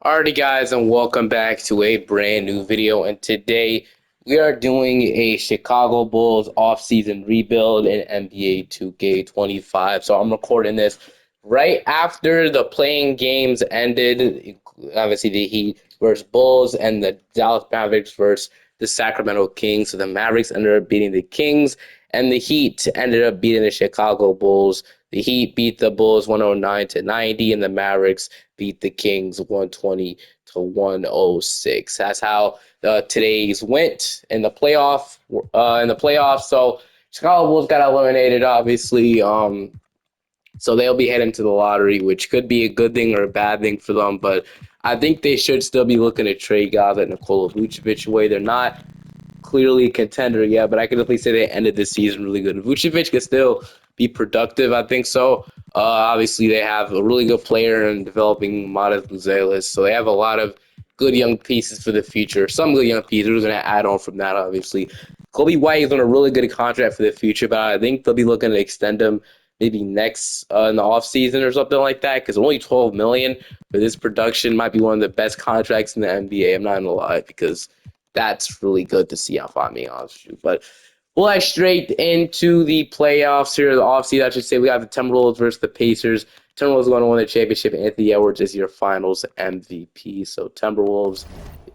Alrighty guys, and welcome back to a brand new video, and today we are doing a Chicago Bulls offseason rebuild in NBA 2K25. So I'm recording this right after the playing games ended. Obviously the Heat versus Bulls and the Dallas Mavericks versus the Sacramento Kings. So the Mavericks ended up beating the Kings and the Heat ended up beating the Chicago Bulls. The Heat beat the Bulls 109-90, and the Mavericks beat the Kings 120-106. That's how today's went in the playoff. So Chicago Bulls got eliminated, obviously. So they'll be heading to the lottery, which could be a good thing or a bad thing for them. But I think they should still be looking to trade guys like Nikola Vucevic away. They're not clearly a contender yet, but I can definitely say they ended the season really good. Vucevic can still be productive, I think so. Obviously, they have a really good player in developing Matas Buzelis, so they have a lot of good young pieces for the future. Some good young pieces. We're going to add on from that, obviously. Kobe White is on a really good contract for the future, but I think they'll be looking to extend him maybe next in the offseason or something like that, because only $12 million for this production might be one of the best contracts in the NBA. I'm not going to lie, because that's really good to see, if I'm being honest with you. But we'll head straight into the playoffs here, the offseason, I should say. We got the Timberwolves versus the Pacers. Timberwolves going to win the championship. Anthony Edwards is your finals MVP. So Timberwolves,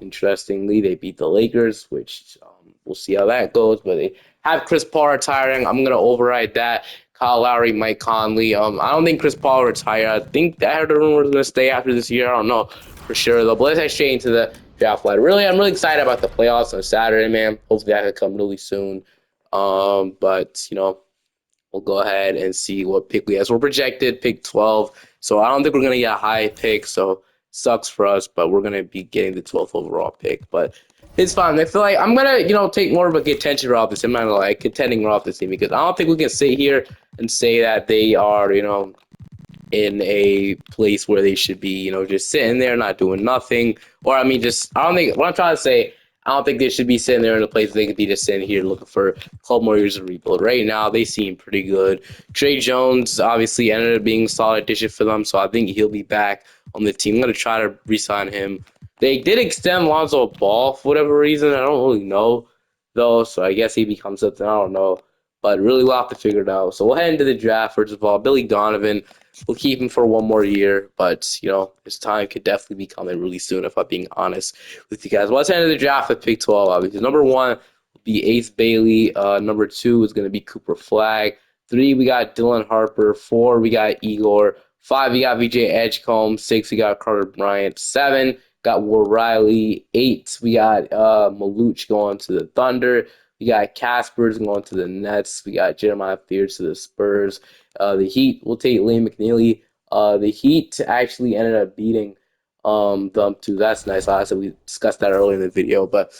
interestingly, they beat the Lakers, which we'll see how that goes. But they have Chris Paul retiring. I'm going to override that. Kyle Lowry, Mike Conley. I don't think Chris Paul will retire. I think that I heard the rumor is going to stay after this year. I don't know for sure, though. But let's head straight into the draft ladder. I'm really excited about the playoffs on Saturday, man. Hopefully that could come really soon. But we'll go ahead and see what pick we have. So we're projected pick 12. So I don't think we're gonna get a high pick. So sucks for us, but we're gonna be getting the 12th overall pick. But it's fine. I feel like I'm gonna take more of a contention route this team. I'm not like contending route this team because I don't think we can sit here and say that they are in a place where they should be, just sitting there, not doing nothing. Or, I mean, I don't think, what I'm trying to say, I don't think they should be sitting there in a place they could be just sitting here looking for 12 more years of rebuild. Right now, they seem pretty good. Trey Jones obviously ended up being a solid addition for them, so I think he'll be back on the team. I'm going to try to re-sign him. They did extend Lonzo Ball for whatever reason. I don't really know, though, so I guess he becomes something. I don't know. But really, we'll have to figure it out. So we'll head into the draft. First of all, Billy Donovan. We'll keep him for one more year, but his time could definitely be coming really soon. If I'm being honest with you guys, well, let's head into the draft with pick 12. Obviously, number 1 will be Ace Bailey. Number 2 is going to be Cooper Flagg. 3 we got Dylan Harper. 4 we got Igor. 5 we got VJ Edgecombe. 6 we got Carter Bryant. 7 got Will Riley. 8 we got Maluch going to the Thunder. We got Caspers going to the Nets. We got Jeremiah Fears to the Spurs. The Heat will take Lane McNeely. The Heat actually ended up beating them too. That's nice. Like I said, we discussed that earlier in the video. But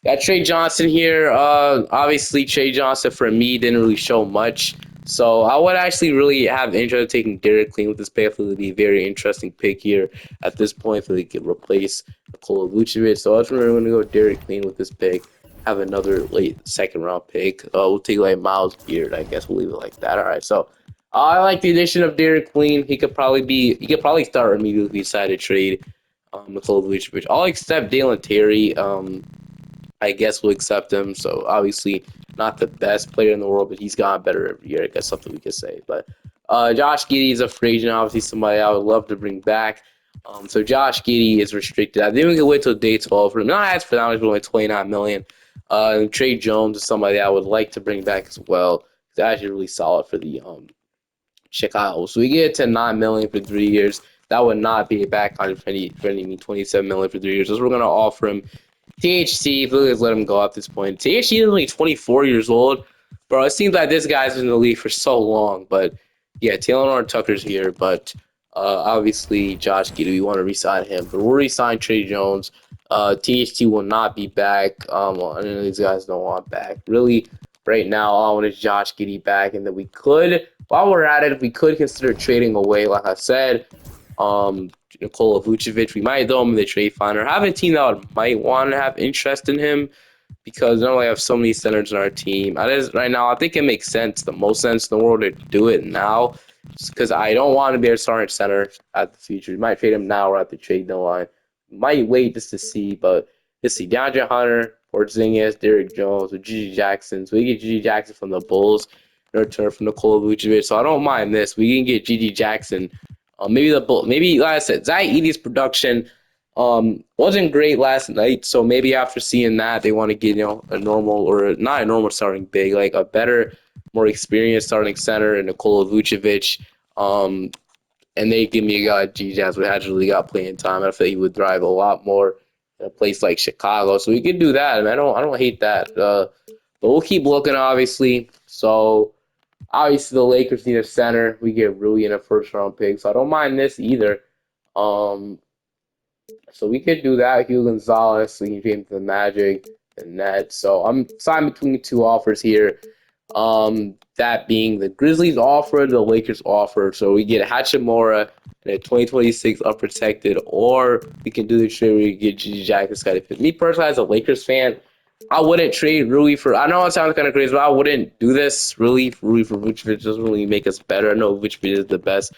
got Trey Johnson here. Obviously, Trey Johnson for me didn't really show much. So I would actually really have interest in taking Derek Clean with this pick. I feel it would be a very interesting pick here at this point. I feel they could replace Nikola Vucevic. So I was really going to go Derek Clean with this pick. Have another late second round pick. We'll take like Miles Beard. I guess we'll leave it like that. All right. So I like the addition of Derek Clean. He could probably start immediately if we decide to trade Nikola Vucevic. I'll accept Dalen Terry. I guess we'll accept him. So obviously not the best player in the world, but he's gotten better every year. I guess something we could say. But Josh Giddey is a free agent. Obviously somebody I would love to bring back. So Josh Giddey is restricted. I think we can wait till day 12 for him. Not as for now, he's only $29 million. Trey Jones is somebody I would like to bring back as well. He's actually really solid for the Chicago. So we get to $9 million for 3 years. That would not be a bad contract for any $27 million for 3 years. So we're gonna offer him THC. Please let him go at this point. THC is only 24 years old, bro. It seems like this guy's been in the league for so long. But yeah, Taylor Horn Tucker's here, but obviously Josh Giddey, we want to re-sign him, but we'll re-sign Trey Jones. THT will not be back. None of these guys don't want back. Really, right now, all I want is Josh Giddey back, and then we could, while we're at it, we could consider trading away, like I said, Nikola Vucevic. We might throw him in the trade finder. Have a team that might want to have interest in him because we only have so many centers in our team. Right now, I think it makes sense, the most sense in the world to do it now, because I don't want to be a starting center at the future. We might trade him now or at the trade deadline. might wait just to see, but let's see. DeAndre Hunter, Porzingis, Derrick Jones, with Gigi Jackson. So we get Gigi Jackson from the Bulls in return from Nikola Vucevic. So I don't mind this. We can get Gigi Jackson. Maybe the Bull. Maybe like I said, Zach Edey's production wasn't great last night. So maybe after seeing that, they want to get a normal or not a normal starting big, like a better, more experienced starting center and Nikola Vucevic. Um, and they give me a guy, G Jazz, who actually got playing time. I feel he would thrive a lot more in a place like Chicago. So we could do that. And I don't hate that. But we'll keep looking, obviously. So obviously the Lakers need a center. We get Rui in a first round pick. So I don't mind this either. Um, so we could do that. Hugh Gonzalez, we can change the Magic, the Nets. So I'm signed between two offers here. That being the Grizzlies offer, the Lakers offer. So we get Hachimura and a 2026 unprotected, or we can do the trade where we get Gigi Jackson. Me personally, as a Lakers fan, I wouldn't trade Rui for. I know it sounds kind of crazy, but I wouldn't do this. Really, Rui for Vucevic doesn't really make us better. I know Vucevic is the best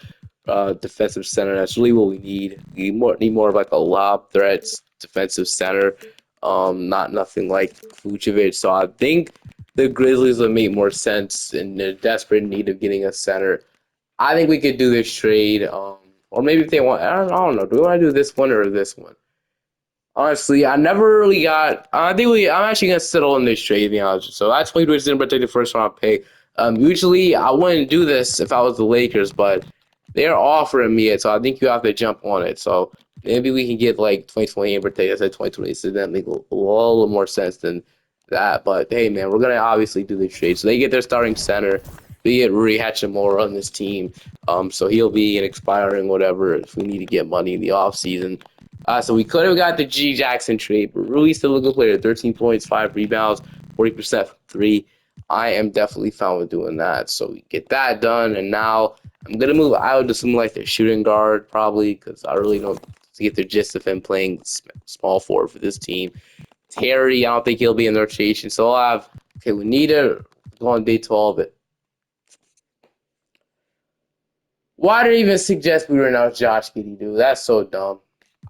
defensive center. That's really what we need. We need more of like a lob threats defensive center. Not nothing like Vucevic. So I think the Grizzlies would make more sense in their desperate need of getting a center. I think we could do this trade. Or maybe if they want, I don't know. Do we want to do this one or this one? Honestly, I never really got. I'm actually gonna settle on this trade, to be honest. So that's why we didn't protect the first round pick. Usually I wouldn't do this if I was the Lakers, but they're offering me it, so I think you have to jump on it. So maybe we can get like 2020 and protect. I said 2020, so that make a little more sense than that. But hey, man, we're gonna obviously do the trade. So they get their starting center. We get Rui Hachimura on this team. So he'll be an expiring whatever if we need to get money in the offseason. So we could have got the G Jackson trade, but Rui's still a good player. 13 points, 5 rebounds, 40% from 3. I am definitely fine with doing that. So we get that done, and now I'm going to move out to something like the shooting guard probably because I really don't get the gist of him playing small forward for this team. Terry, I don't think he'll be in the rotation. So I'll have, okay, we need to go on day 12. Why did I even suggest we renounce Josh Giddey, dude? That's so dumb.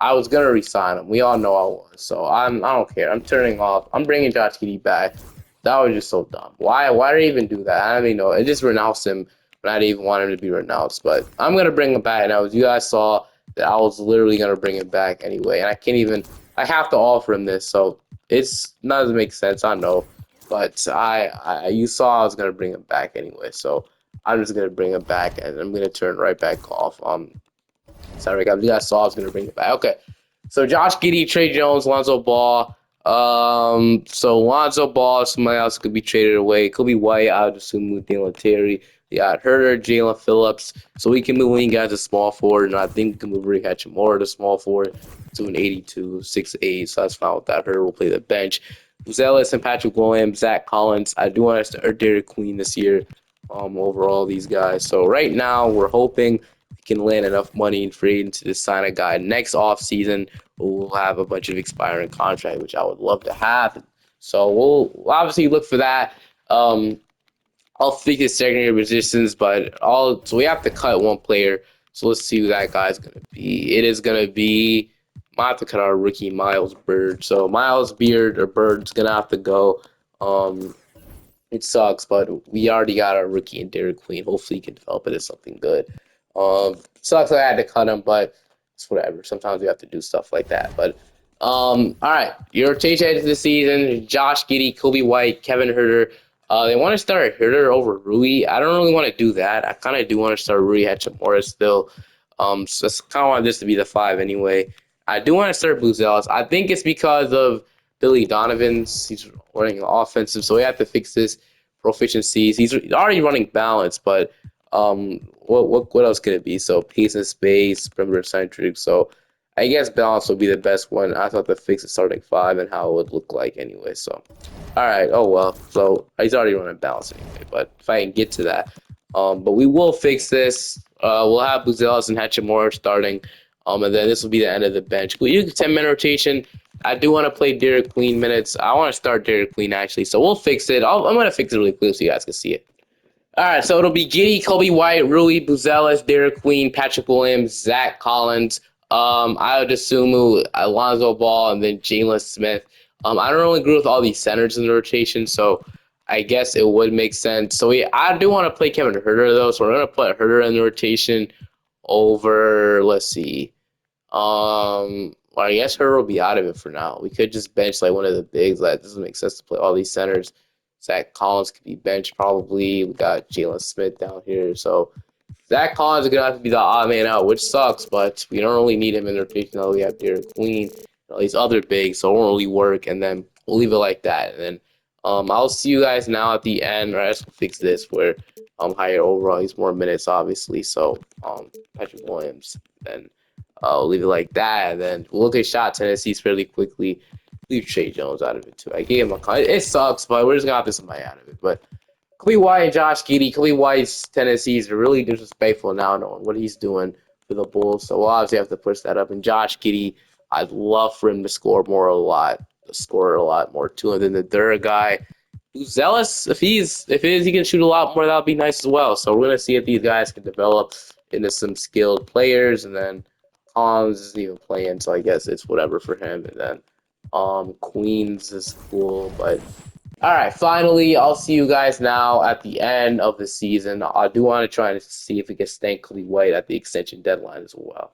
I was gonna resign him. We all know I was. So I don't care. I'm turning off. I'm bringing Josh Giddey back. That was just so dumb. Why did I even do that? I don't even know. I just renounced him when I didn't even want him to be renounced. But I'm gonna bring him back. And as you guys saw, that I was literally gonna bring him back anyway. And I can't even. I have to offer him this. So it's not doesn't make sense. I know. But you saw I was gonna bring him back anyway. So I'm just gonna bring him back, and I'm gonna turn right back off. Sorry, guys. You guys saw I was gonna bring it back. Okay, so Josh Giddey, Trey Jones, Lonzo Ball. So Lonzo Ball, somebody else could be traded away. Could be White. I would assume with Dylan Terry. We got Herter, Jalen Phillips. So we can move Wing guys to small forward, and I think we can move Rick Hachimura to small forward to an 82, 6'8". So that's fine with that. Herter will play the bench. Zealous and Patrick Williams, Zach Collins. I do want us to Derek Queen this year. Overall, these guys. So right now, we're hoping we can land enough money in free agency to sign a guy next offseason. We'll have a bunch of expiring contract, which I would love to have. So we'll obviously look for that. I'll think his secondary positions, but so we have to cut one player. So let's see who that guy's gonna be. It is gonna be. I have to cut our rookie Miles Bird. So Miles Bird's gonna have to go. It sucks, but we already got our rookie in Derek Queen. Hopefully, he can develop it as something good. Sucks that I had to cut him, but it's whatever. Sometimes we have to do stuff like that. But all right, your rotation headed to the season: Josh Giddey, Kobe White, Kevin Herter. They want to start Herter over Rui. I don't really want to do that. I kind of do want to start Rui Hachimura still. So I kind of want this to be the 5 anyway. I do want to start Buzelis. I think it's because of Billy Donovan's. He's running offensive, so we have to fix this proficiencies. He's already running balance, but what else could it be? So pace and space, perimeter centric. So I guess balance would be the best one. I thought to fix the starting 5 and how it would look like anyway. So all right, oh well. So he's already running balance anyway. But if I can get to that, but we will fix this. We'll have Buzelis and Hachimura starting. And then this will be the end of the bench. We use 10-minute rotation. I do want to play Derek Queen minutes. I want to start Derek Queen, actually. So we'll fix it. I'm going to fix it really quick so you guys can see it. All right, so it'll be Giddey, Kobe White, Rui, Buzelis, Derek Queen, Patrick Williams, Zach Collins, I would assume Alonzo Ball and then Jalen Smith. I don't really agree with all these centers in the rotation, so I guess it would make sense. So I do want to play Kevin Huerter though, so we're gonna put Huerter in the rotation over. Let's see. Well, I guess Huerter will be out of it for now. We could just bench like one of the bigs. That doesn't make sense to play all these centers. Zach Collins could be benched probably. We got Jalen Smith down here, so Zach Collins is gonna have to be the odd man out, which sucks, but we don't really need him in the rotation. Now we have Derek Queen, all these other bigs, so it won't really work. And then we'll leave it like that. And then I'll see you guys now at the end. Or I just fix this where higher overall, he's more minutes, obviously. So Patrick Williams. Then we'll leave it like that. And then we'll look at shot Tennessee's fairly quickly. Leave Trey Jones out of it too. I gave him a cut. It sucks, but we're just gonna have to somebody out of it. But Khalil White and Josh Giddey. Khalil White's Tennessee's are really disrespectful now knowing what he's doing for the Bulls. So we'll obviously have to push that up. And Josh Giddey, I'd love for him to score more a lot, score a lot more to him than the Dura guy. Who's zealous. If he can shoot a lot more, that would be nice as well. So we're gonna see if these guys can develop into some skilled players. And then Collins isn't even playing, so I guess it's whatever for him. And then Queens is cool, but all right, finally, I'll see you guys now at the end of the season. I do want to try and see if we can stank Khalil White at the extension deadline as well.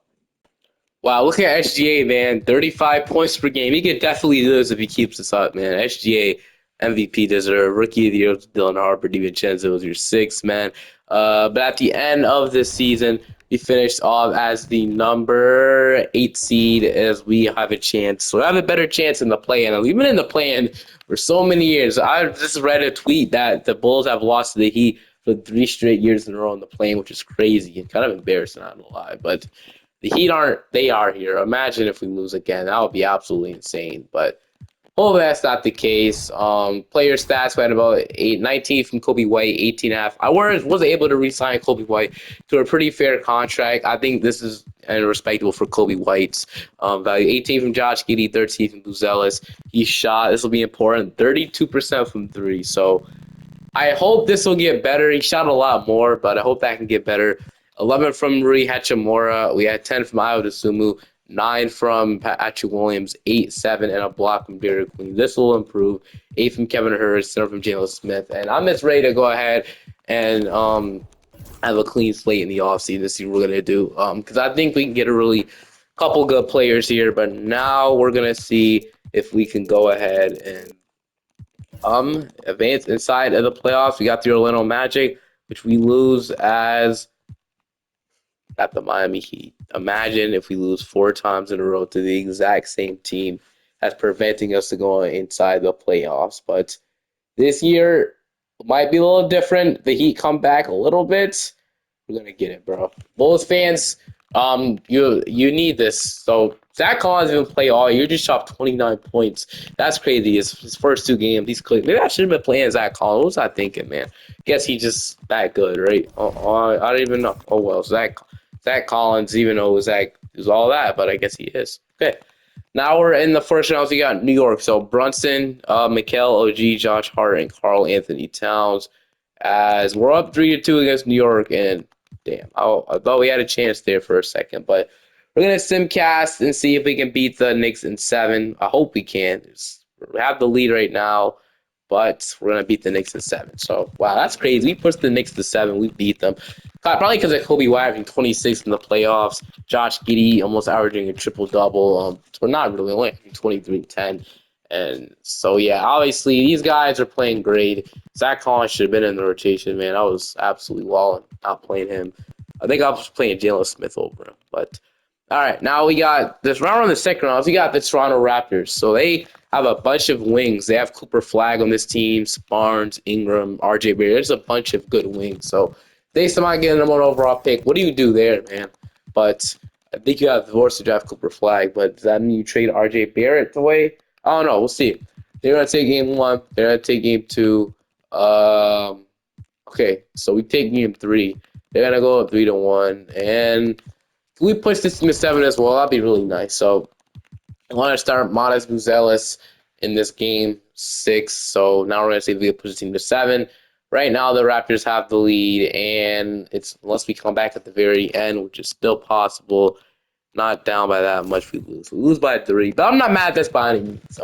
Wow, look at SGA, man. 35 points per game. He could definitely do this if he keeps this up, man. SGA MVP deserve. Rookie of the year was Dylan Harper. DiVincenzo was your sixth, man. But at the end of this season, we finished off as the number 8 seed as we have a chance. So we have a better chance in the play-in. We've been in the play-in for so many years. I just read a tweet that the Bulls have lost to the Heat for 3 straight years in a row in the play-in, which is crazy and kind of embarrassing, not gonna lie. But the Heat aren't. They are here. Imagine if we lose again. That would be absolutely insane. But hopefully that's not the case. Player stats, we had about 19 from Kobe White, 18.5. I was able to re-sign Kobe White to a pretty fair contract. I think this is respectable for Kobe White's value. 18 from Josh Giddey, 13 from Buzelis. He shot. This will be important. 32% from three. So I hope this will get better. He shot a lot more, but I hope that can get better. 11 from Rui Hachimura. We had 10 from Ayo Dosunmu, 9 from Patrick Williams, 8, 7, and a block from Derek Queen. This will improve. 8 from Kevin Hurst, 7 from Jalen Smith. And I'm just ready to go ahead and have a clean slate in the offseason to see what we're going to do. Because I think we can get a really couple good players here, but now we're going to see if we can go ahead and advance inside of the playoffs. We got the Orlando Magic, which we lose as got the Miami Heat. Imagine if we lose 4 times in a row to the exact same team that's preventing us to go inside the playoffs. But this year might be a little different. The Heat come back a little bit. We're gonna get it, bro. Bulls fans, you need this. So Zach Collins didn't play all year. Just shot 29 points. That's crazy. His first 2 games, he's clear. Maybe I should have been playing Zach Collins. What was I thinking, man? Guess he's just that good, right? I don't even know. Oh well, Zach Collins, even though Zach is all that, but I guess he is. Okay. Now we're in the first round. We got New York. So Brunson, Mikal, OG, Josh Hart, and Karl Anthony Towns. As we're up 3-2 against New York, and damn, I thought we had a chance there for a second, but we're gonna simcast and see if we can beat the Knicks in 7. I hope we can. We have the lead right now, but we're gonna beat the Knicks in 7. So wow, that's crazy. We pushed the Knicks to 7. We beat them. Probably because of Kobe White averaging 26 in the playoffs. Josh Giddey almost averaging a triple-double. We're not really only 23-10. And so, yeah, obviously, these guys are playing great. Zach Collins should have been in the rotation, man. I was absolutely walling, not playing him. I think I was playing Jalen Smith over him. But, all right, now we got this round on the second round. We got the Toronto Raptors. So they have a bunch of wings. They have Cooper Flag on this team, Barnes, Ingram, RJ Barrett. There's a bunch of good wings. So they might get a number 1 overall pick. What do you do there, man? But I think you have divorced to draft Cooper Flag, but does that mean you trade RJ Barrett away? I don't know. We'll see. They're going to take game 1. They're going to take game 2. Okay, so we take game 3. They're going to go up 3-1. And we push this team to 7 as well. That'd be really nice. So I want to start Modest Buzelis in this game 6. So now we're going to see if we can push the team to 7. Right now, the Raptors have the lead, and it's unless we come back at the very end, which is still possible. Not down by that much. We lose by 3, but I'm not mad at this by any means.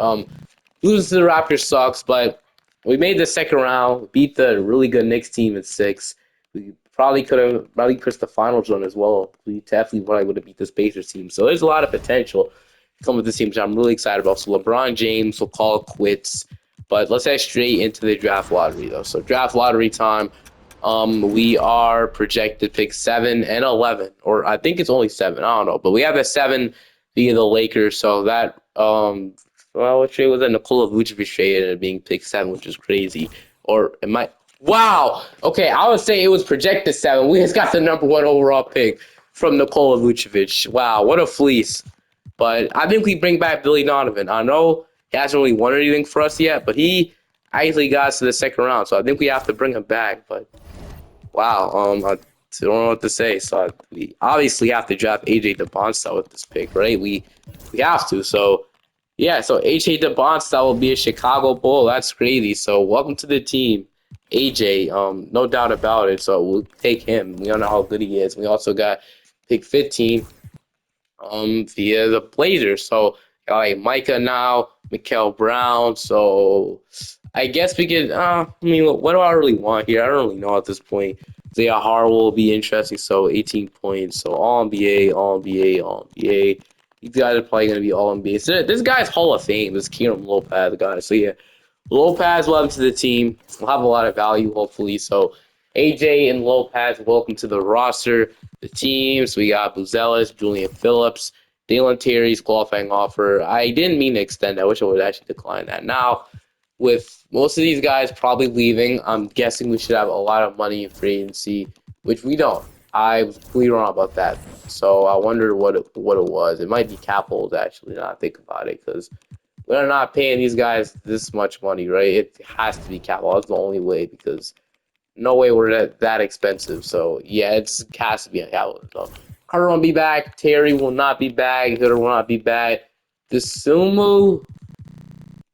Losing to the Raptors sucks, but we made the second round, beat the really good Knicks team in 6. We probably could have pushed the finals run as well. We definitely probably would have beat this Pacers team. So there's a lot of potential come with this team, which I'm really excited about. So LeBron James will call it quits. But let's head straight into the draft lottery, though. So draft lottery time. We are projected pick 7 and 11, or I think it's only 7. I don't know, but we have a 7 via the Lakers. So that well, what trade was that? Nikola Vucevic trade ended up being pick 7, which is crazy. Or it might. Wow. Okay, I would say it was projected 7. We just got the number 1 overall pick from Nikola Vucevic. Wow, what a fleece. But I think we bring back Billy Donovan. I know he hasn't really won anything for us yet, but he actually got us to the second round. So I think we have to bring him back. But wow, I don't know what to say. So we obviously have to draft AJ DeBonsta with this pick, right? We have to. So yeah, so AJ DeBonsta will be a Chicago Bull. That's crazy. So welcome to the team, AJ. No doubt about it. So we'll take him. We don't know how good he is. We also got pick 15 via the Blazers. So got like Micah now, Mikael Brown. So I guess we could. I mean, what do I really want here? I don't really know at this point. Zaya Harwell will be interesting. So 18 points. So all NBA, all NBA, all NBA. These guys are probably going to be all NBA. So this guy's Hall of Fame. This Keenum Lopez guy. So yeah, Lopez, welcome to the team. We'll have a lot of value, hopefully. So AJ and Lopez, welcome to the roster. The teams, we got Buzelis, Julian Phillips, Dalen Terry's qualifying offer. I didn't mean to extend that. I wish I would actually decline that. Now, with most of these guys probably leaving, I'm guessing we should have a lot of money in free agency, which we don't. I was completely wrong about that. So I wonder what it was. It might be cap holds, actually, now I think about it, because we're not paying these guys this much money, right? It has to be cap hold. That's the only way, because no way we're that expensive. So yeah, it has to be a cap hold. So Carter won't be back. Terry will not be back. Hitter will not be back. Sumu,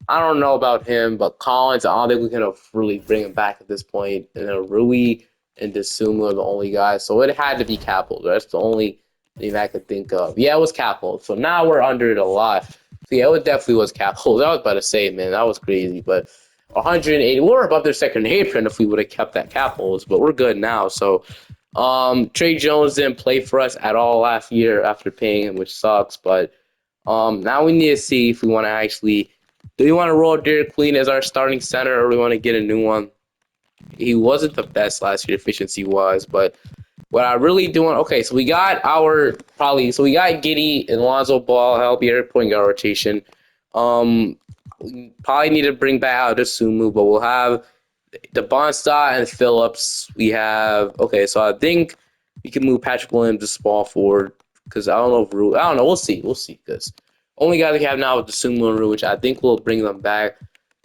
I don't know about him, but Collins, I don't think we can really bring him back at this point. And then Rui and Sumu are the only guys. So it had to be cap hold. That's the only thing I could think of. Yeah, it was cap hold. So now we're under it a lot. So yeah, it definitely was cap hold. I was about to say, man, that was crazy. But 180, we were above their second apron if we would have kept that cap holds, but we're good now. So Trey Jones didn't play for us at all last year after paying him, which sucks. But now we need to see if we want to actually. Do we want to roll Derek Queen as our starting center, or do we want to get a new one? He wasn't the best last year efficiency-wise, but what I really do want. Okay, so we got we got Giddey and Lonzo Ball help here point guard rotation. We probably need to bring back out Sumu, but we'll have the Bonsta and Phillips. We have so I think we can move Patrick Williams to small forward because I don't know if I don't know. We'll see because only guys we have now is the Sumu and Rue, which I think will bring them back.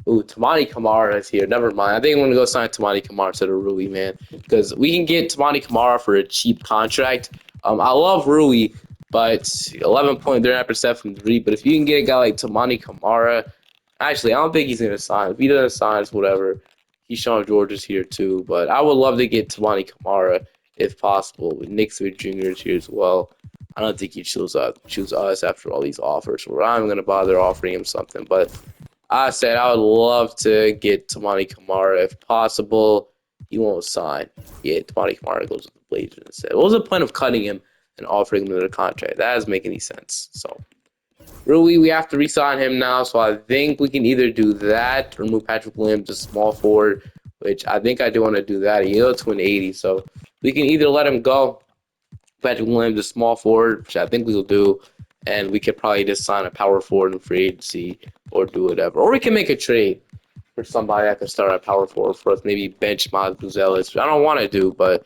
Ooh, Tamani Kamara is here. Never mind. I think I'm going to go sign Tamani Kamara to the Rui, man, because we can get Tamani Kamara for a cheap contract. I love Rui, but 11.39% from 3. But if you can get a guy like Tamani Kamara, actually, I don't think he's going to sign. If he doesn't sign, it's whatever. Keyshawn George is here too, but I would love to get Tamani Kamara if possible. With Nick Smith Jr. is here as well. I don't think he'd choose us after all these offers. We're not even going to bother offering him something, but I said I would love to get Tamani Kamara if possible. He won't sign. Yeah, Tamani Kamara goes to the Blazers instead. What was the point of cutting him and offering him another contract? That doesn't make any sense. So, Rui, we have to re-sign him now. So I think we can either do that or move Patrick Williams to small forward, which I think I do want to do that. He goes to an 80, so we can either let him go, Patrick Williams to small forward, which I think we will do, and we could probably just sign a power forward in free agency or do whatever. Or we can make a trade for somebody that could start at power forward for us, maybe bench Miles Buzelis. I don't want to do, but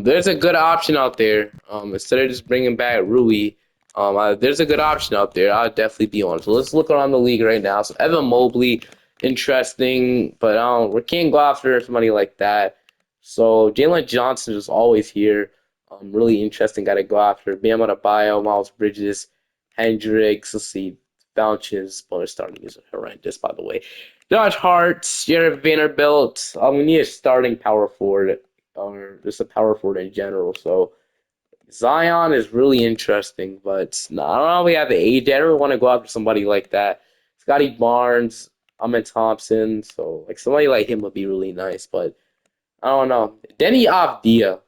there's a good option out there. Instead of just bringing back Rui, there's a good option out there. I'll definitely be on. So let's look around the league right now. So Evan Mobley, interesting, but we can't go after somebody like that. So Jalen Johnson is always here. Really interesting guy to go after. Bam Adebayo, Miles Bridges, Hendricks. Let's see. Bounces. Bonus starting is horrendous, by the way. Josh Hart, Jared Vanderbilt. We need a starting power forward, or just a power forward in general. So Zion is really interesting, but no, I don't know. We have the age. I don't want to go after somebody like that. Scotty Barnes, Ahmed Thompson, so like somebody like him would be really nice. But I don't know. Denny Avdia.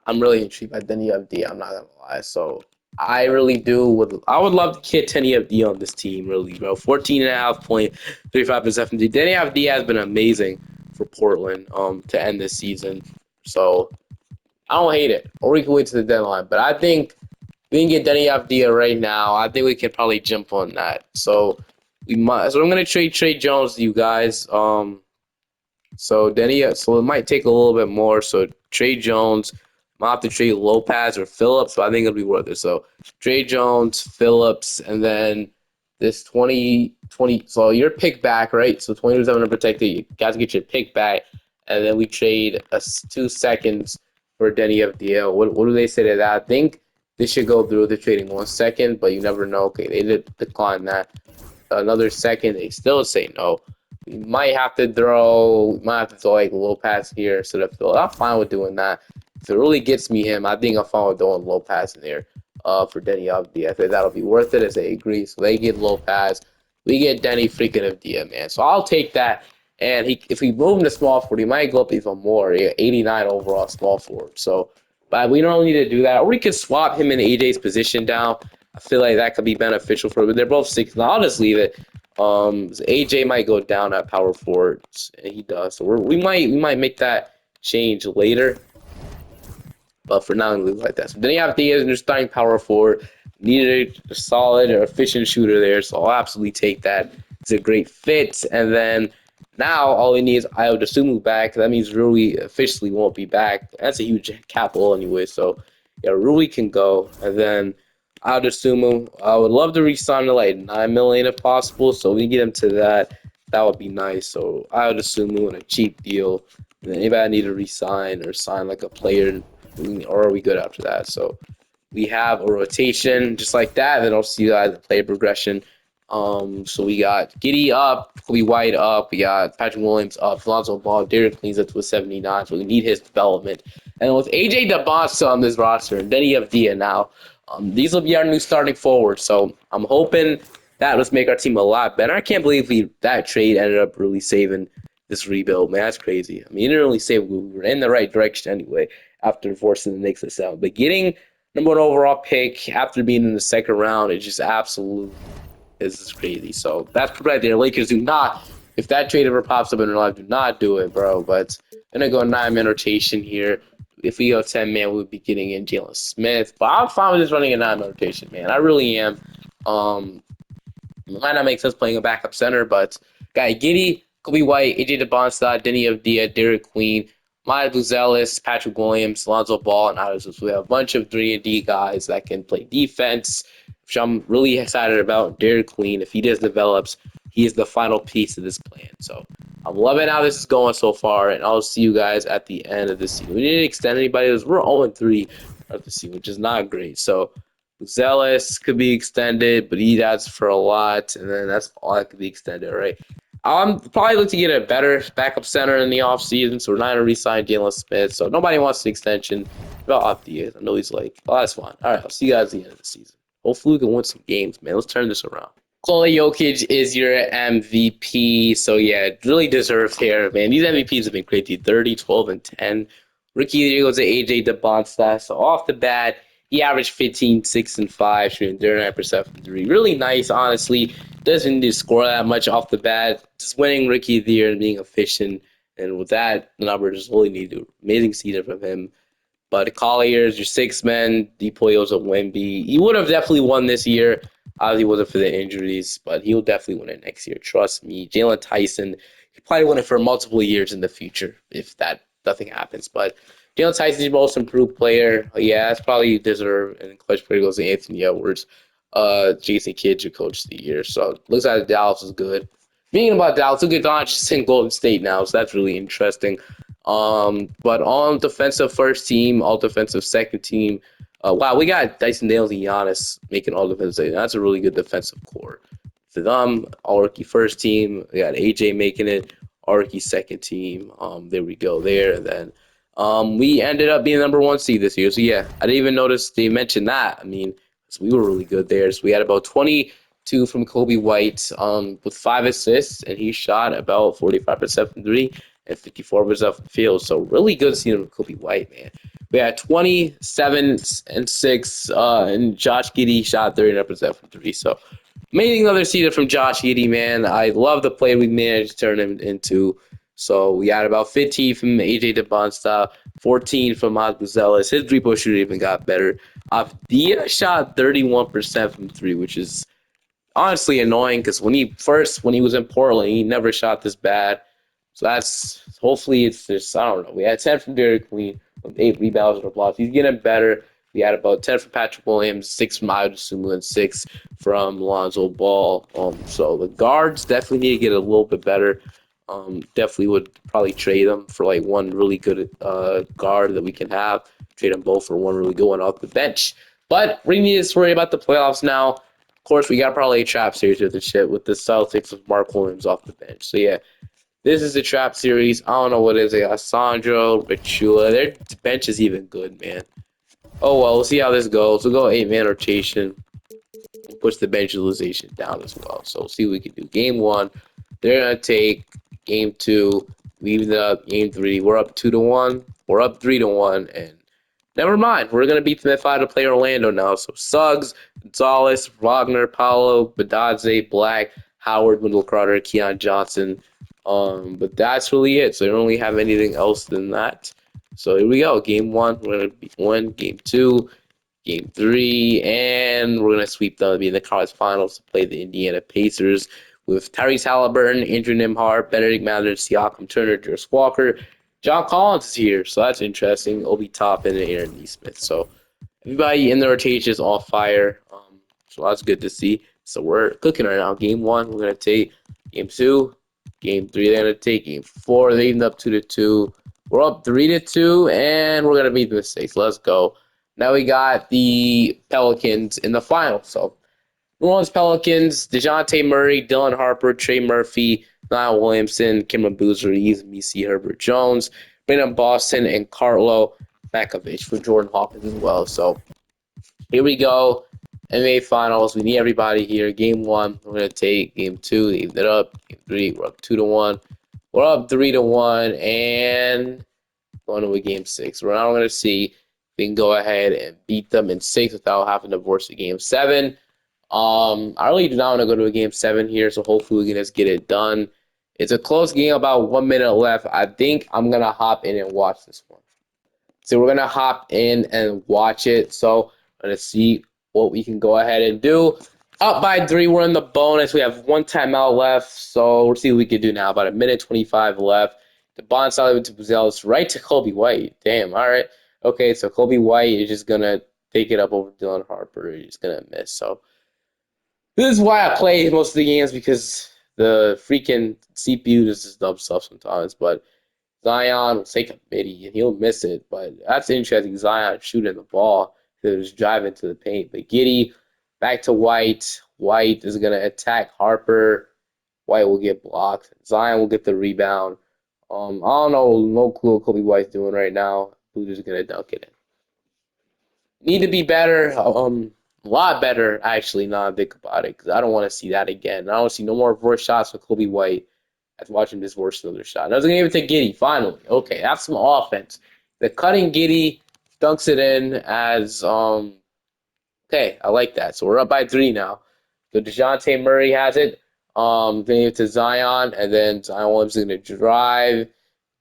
I'm really intrigued by Denny Avdia. I'm not gonna lie. So I really do. I would love to get Denny Avdia on this team. Really, bro. 14.5 point, 35% from D. Denny Avdia has been amazing for Portland. To end this season. So I don't hate it. Or we can wait to the deadline. But I think we can get Denny Avdia right now. I think we can probably jump on that. So we might. So I'm gonna trade Trey Jones to you guys. So it might take a little bit more. So Trey Jones, might have to trade Lopez or Phillips, but I think it'll be worth it. So Trey Jones, Phillips, and then this 2020. So your pick back, right? So 27 unprotected. You got to get your pick back, and then we trade 2 seconds for Denny FDL. What do they say to that? I think they should go through the trading 1 second, but you never know. Okay, they did decline that. Another second, they still say no. We might have to throw like a low pass here instead of Phil. I'm fine with doing that. If it really gets me him, I think I'm fine with throwing low pass in there for Denny Avdia. I think that'll be worth it as they agree. So they get low pass. We get Denny freaking Avdia, man. So I'll take that. And if we move him to small forward, he might go up even more. 89 overall small forward. So, but we don't need to do that. Or we could swap him in AJ's position down. I feel like that could be beneficial for them. They're both 6. I'll just leave it. AJ might go down at power forward, and he does. So we might make that change later. But for now, I'm gonna leave it like that. So then you have Diaz and you're starting power forward. Needed a solid or efficient shooter there, so I'll absolutely take that. It's a great fit. And then now all we need is Ayo Dosunmu back. That means Rui officially won't be back. That's a huge capital anyway. So yeah, Rui can go. And then Ayo Dosunmu, I would love to re-sign to like 9 million if possible. So we can get him to that. That would be nice. So Ayo Dosunmu on a cheap deal. And then anybody need to re-sign or sign like a player, or are we good after that? So we have a rotation just like that. Then I'll see the player progression. So we got Giddy up, Kobe White up, we got Patrick Williams up, Lonzo Ball, Derek Cleans up to a 79. So we need his development. And with AJ DeBoss on this roster, and then you have Dia now. These will be our new starting forward. So I'm hoping that let's make our team a lot better. I can't believe that trade ended up really saving this rebuild, man. That's crazy. I mean, it didn't really save. We were in the right direction anyway after forcing the Knicks to sell. But getting number one overall pick after being in the second round is just absolute. This is crazy. So that's right there. Lakers do not. If that trade ever pops up in real life, do not do it, bro. But I'm gonna go 9-man rotation here. If we go 10-man, we'll be getting in Jalen Smith. But I'm fine with just running a 9-man rotation, man. I really am. It might not make sense playing a backup center, but got Giddy, Kobe White, AJ DeBonstad, Denny Avdia, Derek Queen, Maya Buzelis, Patrick Williams, Lonzo Ball, and others. So we have a bunch of 3-and-D guys that can play defense, which I'm really excited about. Derek Queen, if he just develops, he is the final piece of this plan. So I'm loving how this is going so far, and I'll see you guys at the end of the season. We didn't extend anybody. We're 0-3 of the season, which is not great. So Zealous could be extended, but he asks for a lot, and then that's all that could be extended, right? I'm probably looking to get a better backup center in the offseason, so we're not going to re-sign Jalen Smith. So nobody wants an extension. About Opti, I know he's like, oh, that's fine. All right, I'll see you guys at the end of the season. Hopefully we can win some games, man. Let's turn this around. Nikola Jokic is your MVP. So, yeah, really deserved here, man. These MVPs have been crazy. 30, 12, and 10. Rookie of the year goes to AJ DeBonsta. So, off the bat, he averaged 15, 6, and 5, shooting 39% from 3. Really nice, honestly. Doesn't need to score that much off the bat. Just winning Rookie of the Year and being efficient. And with that, the numbers just really need to amazing season from him. But Collier's your 6 men, DePoyo's a Wemby. He would have definitely won this year. Obviously, wasn't for the injuries, but he'll definitely win it next year. Trust me. Jalen Tyson, he'll probably win it for multiple years in the future if that nothing happens. But Jalen Tyson's the most improved player. Yeah, that's probably deserved. And clutch player goes to Anthony Edwards. Jason Kidd, your coach of the year. So looks like Dallas is good. Speaking about Dallas, look at Doncic in Golden State now, so that's really interesting. But on defensive first team, all defensive second team. Wow, we got Dyson Daniels and Giannis making all defensive. That's a really good defensive core. For them, all rookie first team. We got AJ making it, all rookie second team. There we go there. And then We ended up being number one seed this year. So yeah, I didn't even notice they mentioned that. I mean, 'cause we were really good there. So we had about 22 from Kobe White, with 5 assists, and he shot about 45% from three and 54% from field. So really good season from Kobe White, man. We had 27 and 6, and Josh Giddey shot 39% from three. So amazing another season from Josh Giddey, man. I love the play we managed to turn him into. So we got about 15 from AJ DeBonsta, 14 from Buzelis. His three-point shooter even got better. Dia shot 31% from three, which is honestly annoying because when he was in Portland, he never shot this bad. So that's hopefully it's just I don't know. We had 10 from Derek Queen with 8 rebounds and blocks. He's getting better. We had about 10 from Patrick Williams, 6 from Adesumu, and 6 from Lonzo Ball. So the guards definitely need to get a little bit better. Definitely would probably trade them for like one really good guard that we can have. Trade them both for one really good one off the bench. But we need to worry about the playoffs now. Of course, we got probably a trap series with the shit with the Celtics with Mark Williams off the bench. So yeah, this is a trap series. I don't know what it is. They got Sandro, Richula. Their bench is even good, man. Oh well, we'll see how this goes. We'll go 8-man rotation and push the bench utilization down as well. So we'll see what we can do. Game one, they're gonna take game two, leave it up. Game three, we're up 2-1. We're up 3-1, and never mind. We're gonna beat them at 5 to play Orlando now. So Suggs, Gonzalez, Wagner, Paolo, Badadze, Black, Howard, Wendell Carter, Keon Johnson. But that's really it. So they don't really have anything else than that. So here we go. Game one, we're gonna win. Game two, game three, and we're gonna sweep them. Be in the college finals to play the Indiana Pacers with Tyrese Halliburton, Andrew Nembhard, Benedict Mathurin, Siakam Turner, Jerice Walker. John Collins is here, so that's interesting. Obi Toppin and Aaron Nesmith. So everybody in the rotation is on fire. So that's good to see. So we're cooking right now. Game one, we're gonna take game two. Game three, they're gonna take game four. They even up 2-2. We're up 3-2, and we're gonna beat the mistakes. Let's go. Now we got the Pelicans in the final. So New Orleans Pelicans, DeJounte Murray, Dylan Harper, Trey Murphy, Niall Williamson, Cameron Boozer, Missy Herbert Jones, Brandon Boston, and Carlo Makovich for Jordan Hawkins as well. So here we go. NBA Finals. We need everybody here. Game one, we're gonna take game two, even it up. Game three, we're up 2-1. We're up 3-1, and going to a game six. We're now gonna see if we can go ahead and beat them in six without having to force a game seven. I really do not want to go to a game seven here, so hopefully we can just get it done. It's a close game, about 1 minute left. I think I'm gonna hop in and watch this one. So we're gonna hop in and watch it. So I'm gonna see what we can go ahead and do. Up by 3, we're in the bonus. We have one timeout left, so we'll see what we can do now. About 1:25 left. The bond solid to Buzelis, right to Kobe White. Damn. All right. Okay. So Kobe White is just gonna take it up over Dylan Harper. He's gonna miss. So this is why I play most of the games, because the freaking CPU does this dumb stuff sometimes. But Zion will take a midi and he'll miss it. But that's interesting. Zion shooting the ball to just drive into the paint. But Giddey back to White. White is going to attack Harper. White will get blocked. Zion will get the rebound. I don't know. No clue what Kobe White's doing right now. Buddha's going to dunk it in. Need to be better. A lot better, actually, now I think about it, because I don't want to see that again. I don't want to see no more reverse shots with Kobe White after watching this worst another shot. And I was going to give it to Giddey, finally. Okay, that's some offense. The cutting Giddey dunks it in as, okay, I like that. So we're up by 3 now. So DeJounte Murray has it. Giving it to Zion, and then Zion Williams is going to drive.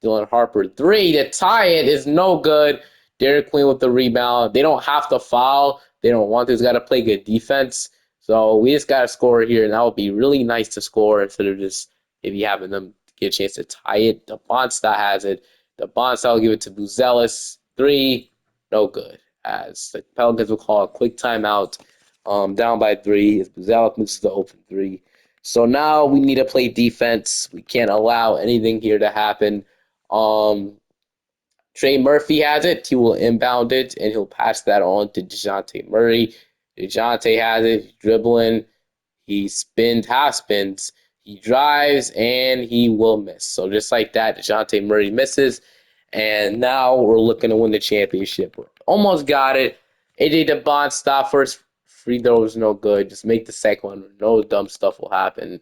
Dylan Harper 3 to tie it is no good. Derek Queen with the rebound. They don't have to foul. They don't want to. He's got to play good defense. So we just got to score here, and that would be really nice to score instead of just maybe having them get a chance to tie it. The Bonsta has it. The Bonsta will give it to Buzelis. 3, no good. As the Pelicans will call a quick timeout. Down by 3 as Buzelis misses the open 3. So now we need to play defense. We can't allow anything here to happen. Trey Murphy has it. He will inbound it, and he'll pass that on to DeJounte Murray. DeJounte has it. He's dribbling. He spins, half spins. He drives, and he will miss. So just like that, DeJounte Murray misses. and now we're looking to win the championship. Almost got it. AJ DeBond stop first free throw was no good. Just make the second one. No dumb stuff will happen.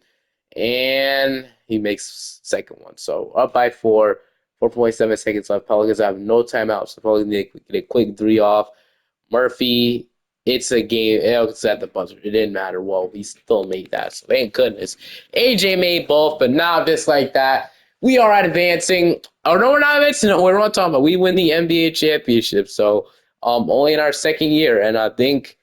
And he makes second one. So up by 4.7 seconds left. Pelicans have no timeouts. So probably need to get a quick three off. Murphy, it's a game. It was at the buzzer. It didn't matter. Well, he still made that. So thank goodness. AJ made both, but now just like that, we are advancing. Oh no, we're not advancing. No, we're not talking about. We win the NBA championship. So only in our second year, and I think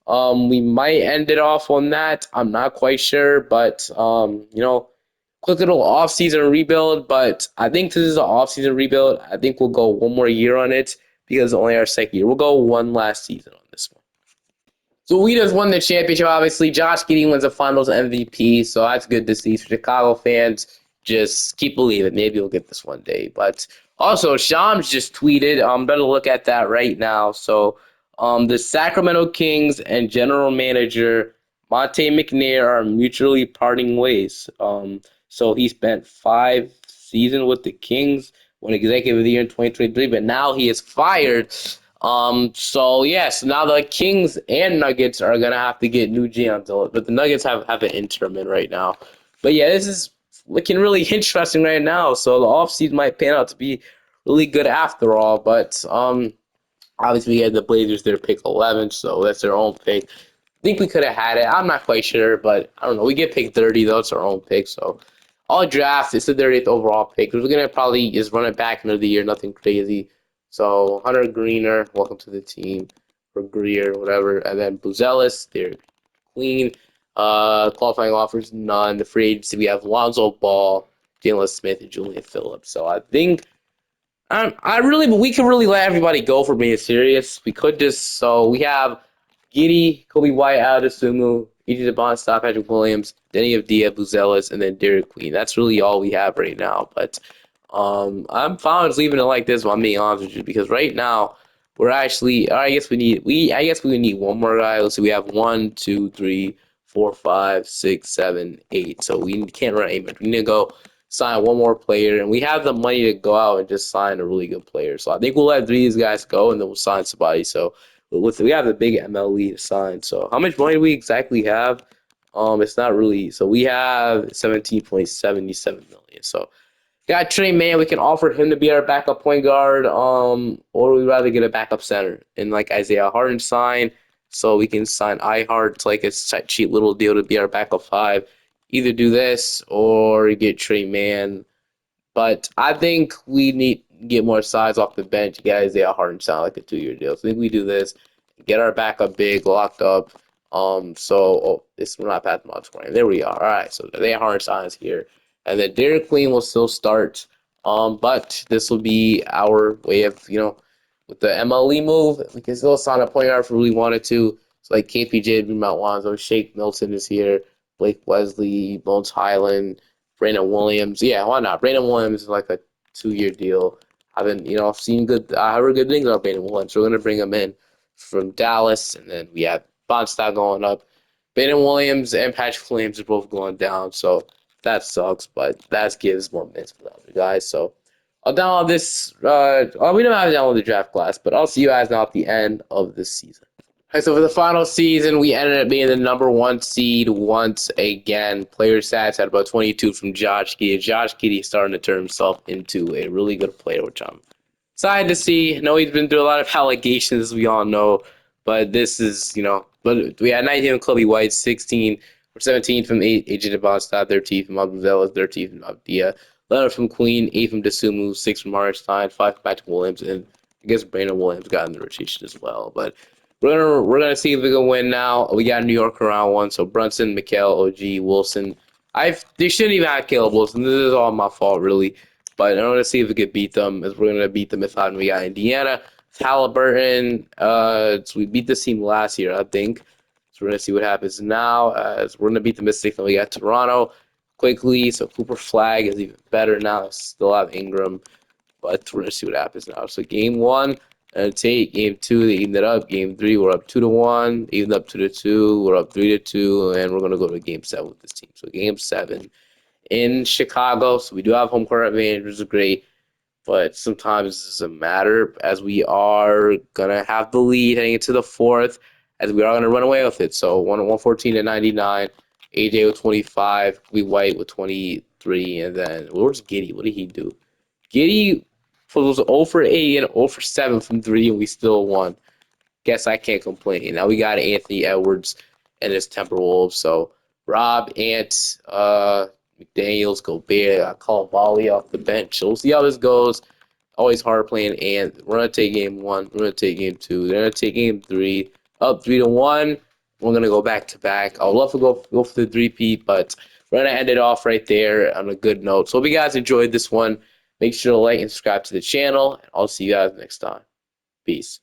we might end it off on that. I'm not quite sure, but quick little off-season rebuild. But I think this is an off-season rebuild. I think we'll go one more year on it because it's only our second year. We'll go one last season on this one. So we just won the championship, obviously. Josh Giddey wins the finals MVP, so that's good to see. For Chicago fans, just keep believing. Maybe we'll get this one day. But also, Shams just tweeted. Better look at that right now. So the Sacramento Kings and general manager Monte McNair are mutually parting ways. So he spent 5 seasons with the Kings, won Executive of the Year in 2023, but now he is fired. So yes, now the Kings and Nuggets are gonna have to get new GMs, but the Nuggets have an interim in right now. But yeah, this is looking really interesting right now. So the offseason might pan out to be really good after all. But obviously we had the Blazers their pick 11, so that's their own pick. I think we could have had it. I'm not quite sure, but I don't know. We get pick 30 though. It's our own pick, so all draft. It's the 30th overall pick. We're gonna probably just run it back into the year. Nothing crazy. So Hunter Greener, welcome to the team, or Greer, whatever, and then Buzelis, they're clean. Qualifying offers none. The free agency we have Lonzo Ball, Jalen Smith, and Julian Phillips. So I think but we could really let everybody go for being serious. We could just so we have Giddy, Kobe White, Adasumu, E.J. Bonstock, Patrick Williams, Denny Avdia, Buzelis, and then Derek Queen. That's really all we have right now. But I'm fine with leaving it like this. I'm being honest with you because right now we're actually. I guess we would need one more guy. Let's see. We have 1, 2, 3, 4, 5, 6, 7, 8. So we can't run 8 minutes. We need to go sign one more player, and we have the money to go out and just sign a really good player. So I think we'll let 3 of these guys go, and then we'll sign somebody. So we have a big MLE to sign. So how much money do we exactly have? It's not really. So we have 17.77 million. So got Trey Man. We can offer him to be our backup point guard. Or we'd rather get a backup center and like Isaiah Harden sign. So we can sign iHeart. It's like a cheap little deal to be our backup 5. Either do this or get Trey Man. But I think we need to get more size off the bench. Get Isaiah Harden sound like a 2-year deal. So I think we do this, get our backup big locked up. This we're not past March 20. There we are. All right. So Isaiah Harden signs here, and then Derek Queen will still start. But this will be our way of with the MLE move, we can still sign a point guard if we really wanted to. So like KPJ, Mount Lonzo, Shake Milton is here, Blake Wesley, Bones Highland. Brandon Williams. Yeah, why not? Brandon Williams is like a 2-year deal. I've seen I heard good things about Brandon Williams. So we're going to bring him in from Dallas. And then we have Bonstock going up. Brandon Williams and Patrick Williams are both going down. So that sucks, but that gives more minutes for the other guys. So I'll download this. We don't have to download the draft class, but I'll see you guys now at the end of this season. Right, so for the final season, we ended up being the number 1 seed once again. Player stats had about 22 from Josh Giddey. Josh Giddey starting to turn himself into a really good player, which I'm excited to see. I know he's been through a lot of allegations, as we all know, but this is, but we had 19 from Kobe White, 16 or 17 from AJ DeBonstad, 13 from Abdel, 13 from Abdia, 11 from Queen, 8 from Desumu, 6 from Hartenstein, 5 from Patrick Williams, and I guess Brandon Williams got in the rotation as well. But we're gonna see if we can win now. We got New York around 1, so Brunson, Mikal, OG, Wilson. They shouldn't even have Caleb Wilson. This is all my fault, really. But I want to see if we could beat them. As we're gonna beat them if we got Indiana, Halliburton. So we beat this team last year, I think. So we're gonna see what happens now. As we're gonna beat the Mystics, and we got Toronto quickly. So Cooper Flag is even better now. Still have Ingram, but we're gonna see what happens now. So game 1. And take game 2, they evened it up. Game 3, we're up 2-1. Evened up 2-2. We're up 3-2, and we're gonna go to game 7 with this team. So game 7 in Chicago. So we do have home court advantage, which is great. but sometimes it doesn't matter as we are gonna have the lead heading into the fourth, as we are gonna run away with it. So 114 to 99, AJ with 25, we White with 23, and then where's Giddy? What did he do? Giddy was 0 for 8 and 0 for 7 from 3, and we still won. Guess I can't complain. Now we got Anthony Edwards and his Timberwolves. So Rob, Ant, McDaniels, Gobert, call Bali off the bench. So we'll see how this goes. Always hard playing Ant. We're gonna take game one. We're gonna take game two. They're gonna take game three. Up 3-1. We're gonna go back to back. I'd love to go for the three-peat, but we're gonna end it off right there on a good note. So hope you guys enjoyed this one. Make sure to like and subscribe to the channel, and I'll see you guys next time. Peace.